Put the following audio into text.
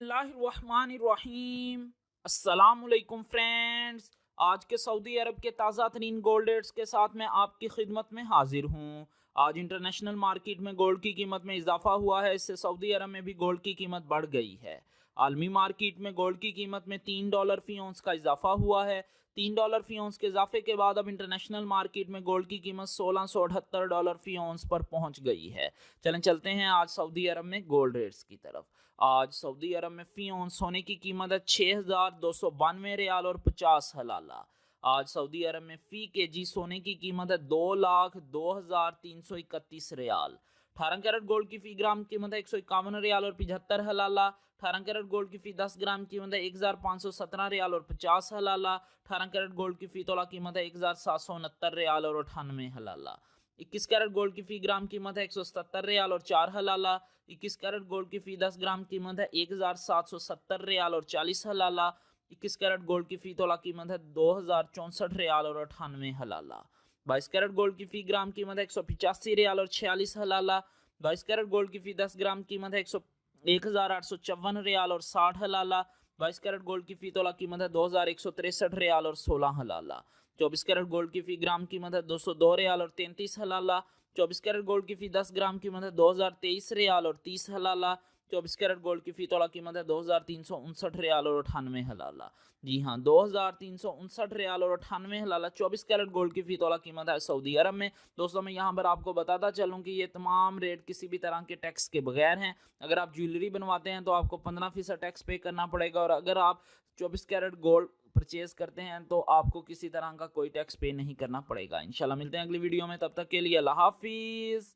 बिस्मिल्लाहिर्रहमानिर्रहीम। अस्सलामुअलैकुम फ्रेंड्स, आज के सऊदी अरब के ताज़ा तरीन गोल्ड रेट्स के साथ मैं आपकी खिदमत में हाजिर हूँ। आज इंटरनेशनल मार्केट में गोल्ड की कीमत में इजाफा हुआ है, इससे सऊदी अरब में भी गोल्ड की कीमत बढ़ गई है। आलमी मार्केट में गोल्ड की कीमत में $3 फी औंस का इजाफा हुआ है। $3 फी औंस के इजाफे के बाद अब इंटरनेशनल मार्केट में गोल्ड की कीमत $1678 फी औंस पर पहुंच गई है। चलते हैं आज सऊदी अरब में गोल्ड रेट्स की तरफ। आज सऊदी अरब में फी औंस सोने की कीमत है 6292 रियाल और 50 हलाला। आज सऊदी अरब में फी केजी सोने की कीमत है 2,02,331 रियाल। 18 कैरेट गोल्ड की फी ग्राम कीमत है 151 रियाल और 75 हलाला। 18 कैरेट गोल्ड की फी 10 ग्राम कीमत है 1,517 रियाल और 50 हलाला। 18 कैरेट गोल्ड की फी तोला कीमत है 1,769 रियाल और 98 हलाला। 21 कैरेट गोल्ड की फी ग्राम कीमत है 177 रियाल और 4 हलाला। 21 कैरेट गोल्ड की फी 10 ग्राम कीमत है 1,770 रियाल और 40 हलाला। 21 कैरेट गोल्ड की फी तोला कीमत है 2,064 रियाल और 98 हलाला। 22 कैरेट गोल्ड की फी ग्राम कीमत है 185 रियाल और 46 हलाला। 22 कैरेट गोल्ड की फी 10 ग्राम कीमत है 1,854 रियाल और 60 हलाला। 22 कैरेट गोल्ड की फी तोला कीमत है 2,163 रियाल और 16 हलाला। 24 कैरेट गोल्ड की फी ग्राम कीमत है 202 रियाल और 33 हलाला। 24 कैरेट गोल्ड की फी 10 ग्राम कीमत है 2,023 रियाल और 30 हलाला। 24 कैरेट गोल्ड की फी तोला कीमत है 2,359 रियाल और 98 हलाला। जी हाँ, 2,359 रियाल और 98 हलाला 24 कैरेट गोल्ड की फी तोला कीमत है सऊदी अरब में। दोस्तों, मैं यहाँ पर आपको बताता चलूँ कि ये तमाम रेट किसी भी तरह के टैक्स के बगैर हैं। अगर आप ज्वेलरी बनवाते हैं तो आपको 15% टैक्स पे करना पड़ेगा, और अगर आप 24 कैरेट गोल्ड परचेज करते हैं तो आपको किसी तरह का कोई टैक्स पे नहीं करना पड़ेगा। इंशाल्लाह मिलते हैं अगली वीडियो में, तब तक के लिए अल्लाह हाफिज़।